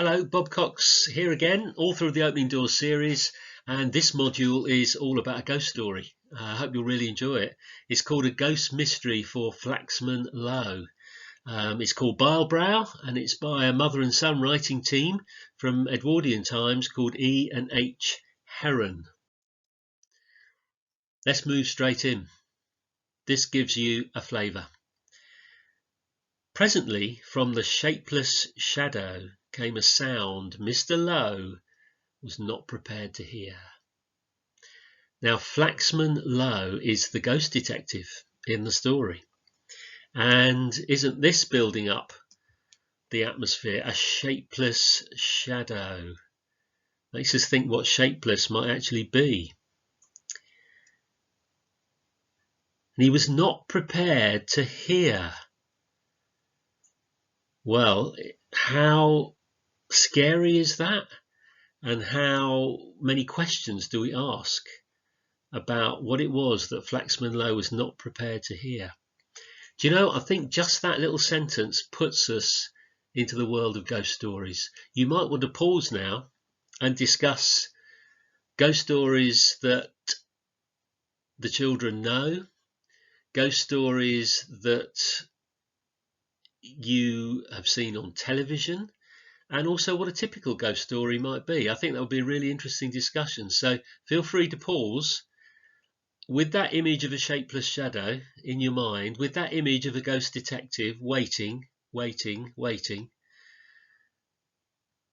Hello, Bob Cox here again, author of the Opening Doors series, and this module is all about a ghost story. I hope you'll really enjoy it. It's called A Ghost Mystery for Flaxman Lowe. It's called Baelbrow, and it's by a mother and son writing team from Edwardian times called E and H Heron. Let's move straight in. This gives you a flavour. Presently, from the shapeless shadow came a sound Mr. Lowe was not prepared to hear. Now, Flaxman Lowe is the ghost detective in the story. And isn't this building up the atmosphere? A shapeless shadow. Makes us think what shapeless might actually be. And he was not prepared to hear. Well, how scary is that? And how many questions do we ask about what it was that Flaxman Lowe was not prepared to hear? Do you know, I think just that little sentence puts us into the world of ghost stories. You might want to pause now and discuss ghost stories that the children know, ghost stories that you have seen on television, and also what a typical ghost story might be. I think that would be a really interesting discussion. So feel free to pause with that image of a shapeless shadow in your mind, with that image of a ghost detective waiting.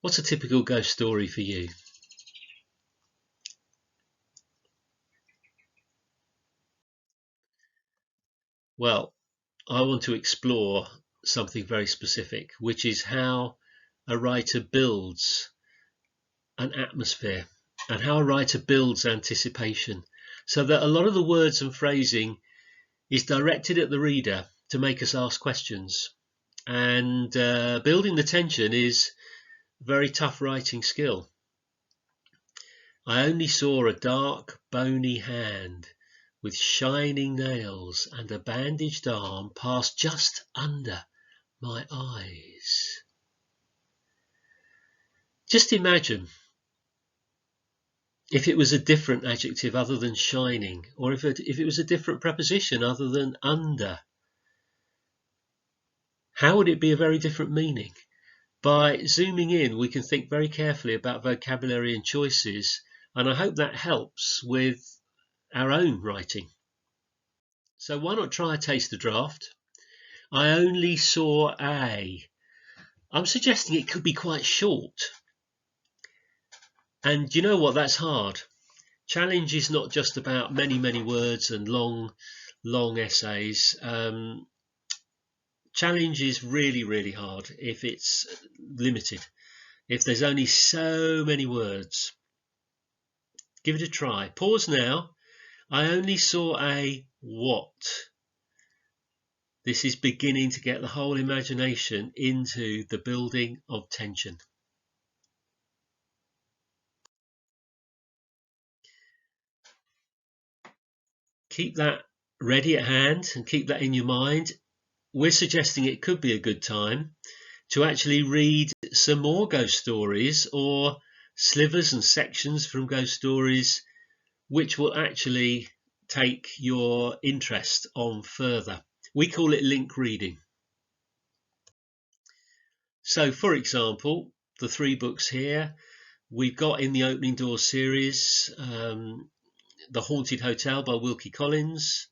What's a typical ghost story for you? Well, I want to explore something very specific, which is how a writer builds an atmosphere and how a writer builds anticipation, so that a lot of the words and phrasing is directed at the reader to make us ask questions. And building the tension is very tough writing skill. I only saw a dark, bony hand with shining nails and a bandaged arm pass just under my eyes. Just imagine if it was a different adjective other than shining, or if it was a different preposition other than under. How would it be a very different meaning? By zooming in, we can think very carefully about vocabulary and choices, and I hope that helps with our own writing. So why not try a taster draft? I only saw a. I'm suggesting it could be quite short. And you know what? That's hard. Challenge is not just about many words and long essays. Challenge is really hard if it's limited. If there's only so many words. Give it a try. Pause now. I only saw a what. This is beginning to get the whole imagination into the building of tension. Keep that ready at hand and keep that in your mind. We're suggesting it could be a good time to actually read some more ghost stories or slivers and sections from ghost stories, which will actually take your interest on further. We call it link reading. So, for example, the 3 books here, we've got in the Opening Doors series, The Haunted Hotel by Wilkie Collins,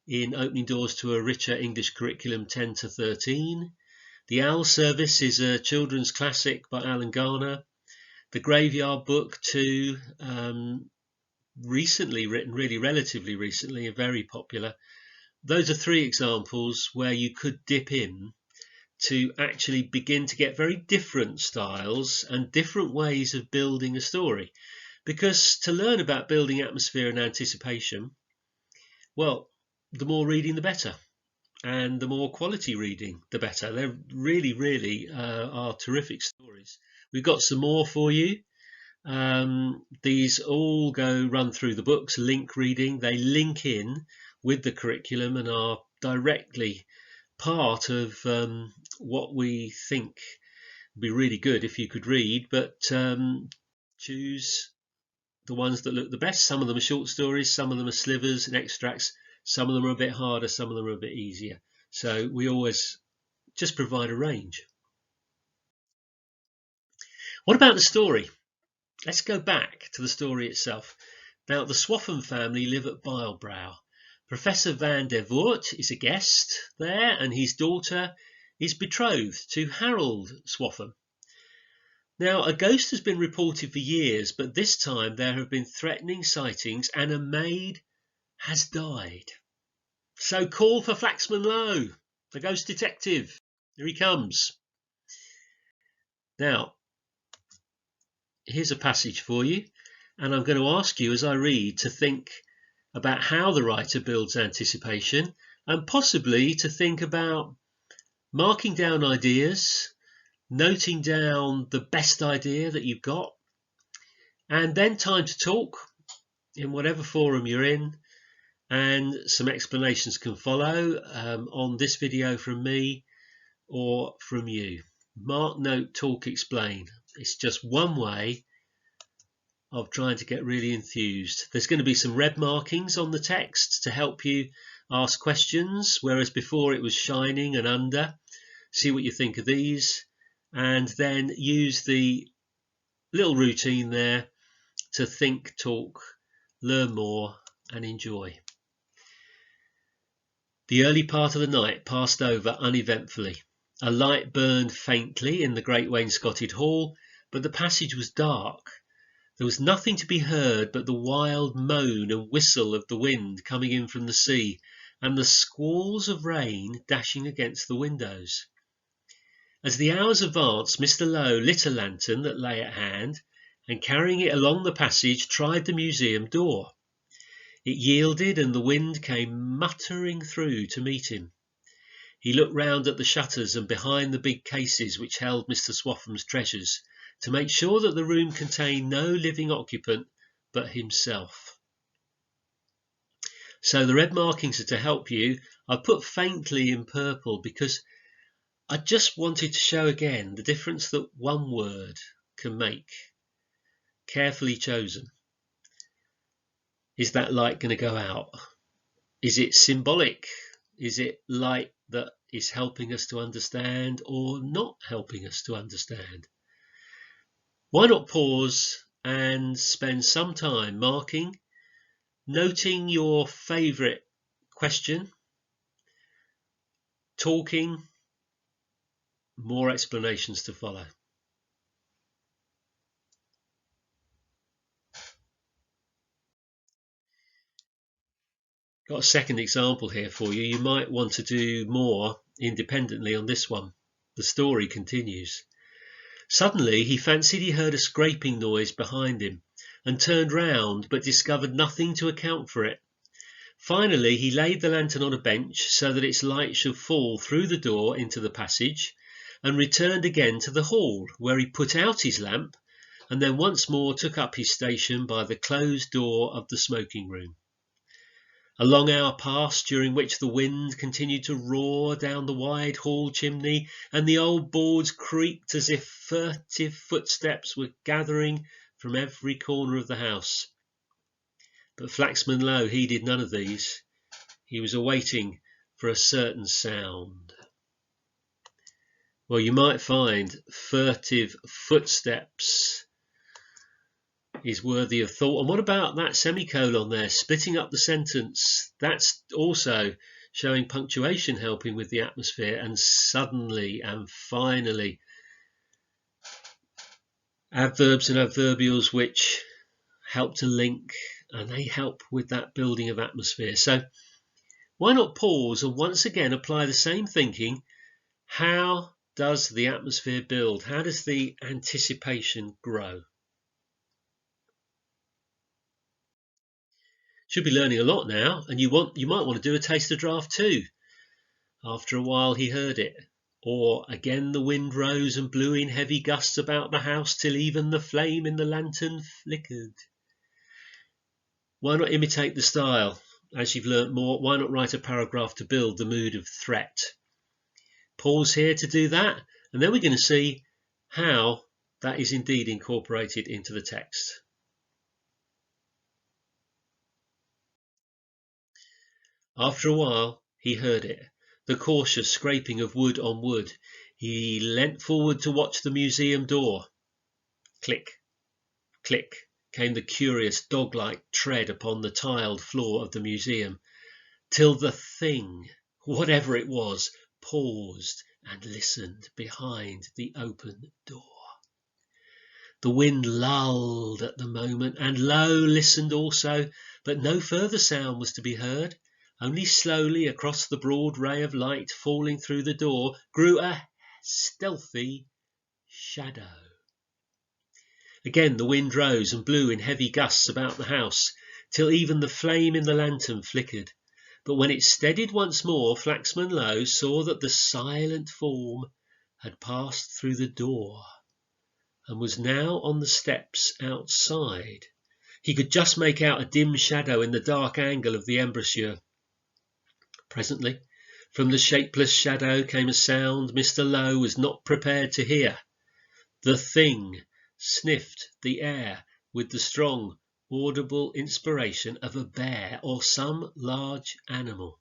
in Opening Doors to a Richer English Curriculum 10 to 13. The Owl Service is a children's classic by Alan Garner. The Graveyard Book 2, recently written, really relatively recently, and very popular. Those are 3 examples where you could dip in to actually begin to get very different styles and different ways of building a story. Because to learn about building atmosphere and anticipation, well, the more reading the better, and the more quality reading the better. They're really are terrific stories. We've got some more for you. These all run through the books, link reading. They link in with the curriculum and are directly part of what we think It'd be really good if you could read, but choose the ones that look the best. Some of them are short stories, some of them are slivers and extracts, some of them are a bit harder, some of them are a bit easier. So we always just provide a range. What about the story? Let's go back to the story itself. Now, the Swaffham family live at Baelbrow. Professor van der Voort is a guest there, and his daughter is betrothed to Harold Swaffham. Now, a ghost has been reported for years, but this time there have been threatening sightings and a maid has died. So call for Flaxman Lowe, the ghost detective. Here he comes. Now, here's a passage for you, and I'm going to ask you as I read to think about how the writer builds anticipation, and possibly to think about marking down ideas, noting down the best idea that you've got, and then time to talk in whatever forum you're in, and some explanations can follow on this video from me or from you. Mark, note, talk, explain. It's just one way of trying to get really enthused. There's going to be some red markings on the text to help you ask questions, whereas before it was shining and under. See what you think of these, and then use the little routine there to think, talk, learn more and enjoy. The early part of the night passed over uneventfully. A light burned faintly in the great wainscoted hall, but the passage was dark. There was nothing to be heard but the wild moan and whistle of the wind coming in from the sea, and the squalls of rain dashing against the windows. As the hours advanced, Mr. Lowe lit a lantern that lay at hand, and carrying it along the passage, tried the museum door. It yielded, and the wind came muttering through to meet him. He looked round at the shutters and behind the big cases which held Mr. Swaffham's treasures, to make sure that the room contained no living occupant but himself. So the red markings are to help you. I've put faintly in purple because I just wanted to show again the difference that one word can make, carefully chosen. Is that light going to go out? Is it symbolic? Is it light that is helping us to understand or not helping us to understand? Why not pause and spend some time marking, noting your favourite question, talking, more explanations to follow. Got a second example here for you. You might want to do more independently on this one. The story continues. Suddenly he fancied he heard a scraping noise behind him and turned round, but discovered nothing to account for it. Finally he laid the lantern on a bench so that its light should fall through the door into the passage, and returned again to the hall, where he put out his lamp and then once more took up his station by the closed door of the smoking room. A long hour passed, during which the wind continued to roar down the wide hall chimney, and the old boards creaked as if furtive footsteps were gathering from every corner of the house. But Flaxman Lowe heeded none of these. He was awaiting for a certain sound. Well, you might find furtive footsteps is worthy of thought. And what about that semicolon there, splitting up the sentence? That's also showing punctuation, helping with the atmosphere. And suddenly and finally, adverbs and adverbials which help to link, and they help with that building of atmosphere. So why not pause and once again apply the same thinking? How does the atmosphere build? How does the anticipation grow? Should be learning a lot now, and you might want to do a taster draft too. After a while he heard it. Or again the wind rose and blew in heavy gusts about the house till even the flame in the lantern flickered. Why not imitate the style? As you've learnt more, why not write a paragraph to build the mood of threat? Pause here to do that, and then we're going to see how that is indeed incorporated into the text. After a while he heard it, the cautious scraping of wood on wood. He leant forward to watch the museum door. Click, click came the curious dog-like tread upon the tiled floor of the museum, till the thing, whatever it was, paused and listened behind the open door. The wind lulled at the moment, and Low listened also, but no further sound was to be heard. Only slowly across the broad ray of light falling through the door grew a stealthy shadow. Again the wind rose and blew in heavy gusts about the house, till even the flame in the lantern flickered. But when it steadied once more, Flaxman Low saw that the silent form had passed through the door and was now on the steps outside. He could just make out a dim shadow in the dark angle of the embrasure. Presently, from the shapeless shadow came a sound Mr. Low was not prepared to hear. The thing sniffed the air with the strong, audible inspiration of a bear or some large animal.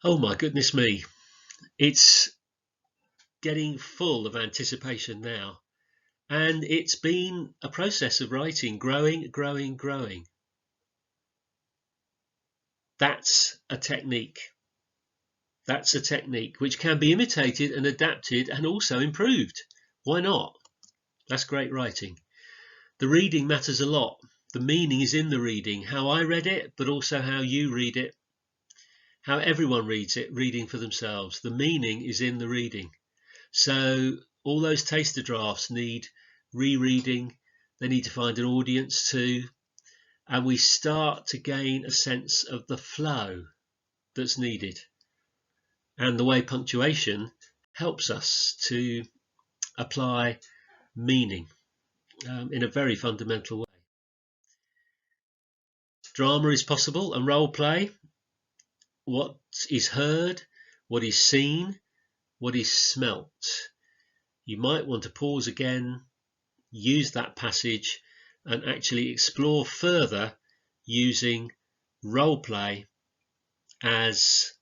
Oh my goodness me, it's getting full of anticipation now. And it's been a process of writing, growing. That's a technique. That's a technique which can be imitated and adapted and also improved. Why not? That's great writing. The reading matters a lot. The meaning is in the reading, how I read it, but also how you read it, how everyone reads it, reading for themselves. The meaning is in the reading. So all those taster drafts need rereading. They need to find an audience too. And we start to gain a sense of the flow that's needed. And the way punctuation helps us to apply meaning in a very fundamental way. Drama is possible and role play. What is heard, what is seen, what is smelt. You might want to pause again, use that passage, and actually explore further using role play as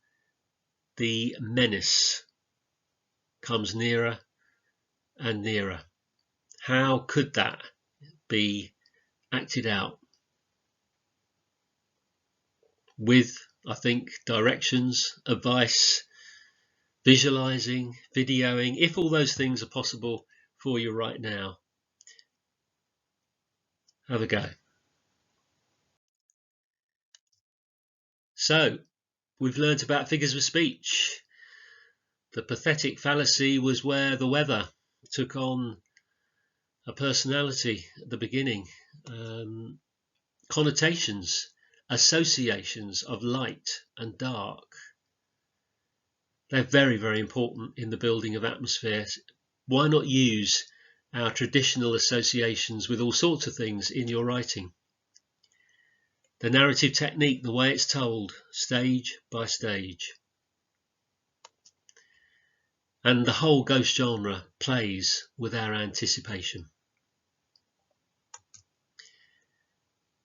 the menace comes nearer and nearer. How could that be acted out? With, I think, directions, advice, visualizing, videoing, if all those things are possible for you right now. Have a go. So, we've learnt about figures of speech. The pathetic fallacy was where the weather took on a personality at the beginning. Connotations, associations of light and dark. They're very, very important in the building of atmospheres. Why not use our traditional associations with all sorts of things in your writing? The narrative technique, the way it's told, stage by stage. And the whole ghost genre plays with our anticipation.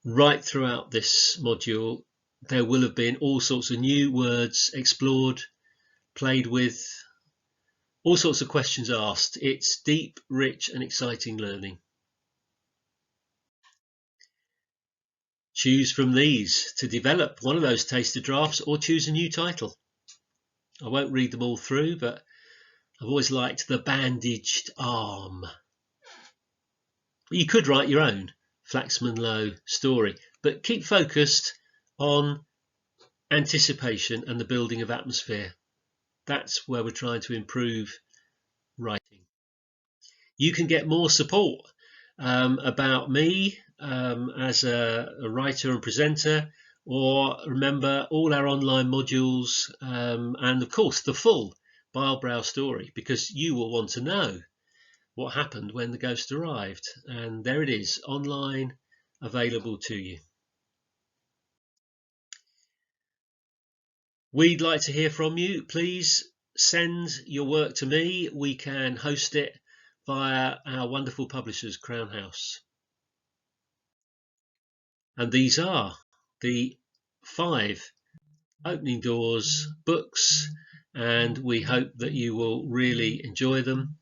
Right throughout this module, there will have been all sorts of new words explored, played with, all sorts of questions asked. It's deep, rich, and exciting learning. Choose from these to develop one of those taster drafts or choose a new title. I won't read them all through, but I've always liked The Bandaged Arm. You could write your own Flaxman Low story, but keep focused on anticipation and the building of atmosphere. That's where we're trying to improve writing. You can get more support about me as a writer and presenter, or remember all our online modules and of course the full Baelbrow story, because you will want to know what happened when the ghost arrived, and there it is, online, available to you. We'd like to hear from you. Please send your work to me. We can host it via our wonderful publishers, Crown House. And these are the 5 Opening Doors books, and we hope that you will really enjoy them.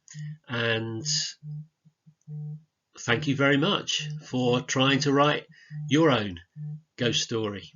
And thank you very much for trying to write your own ghost story.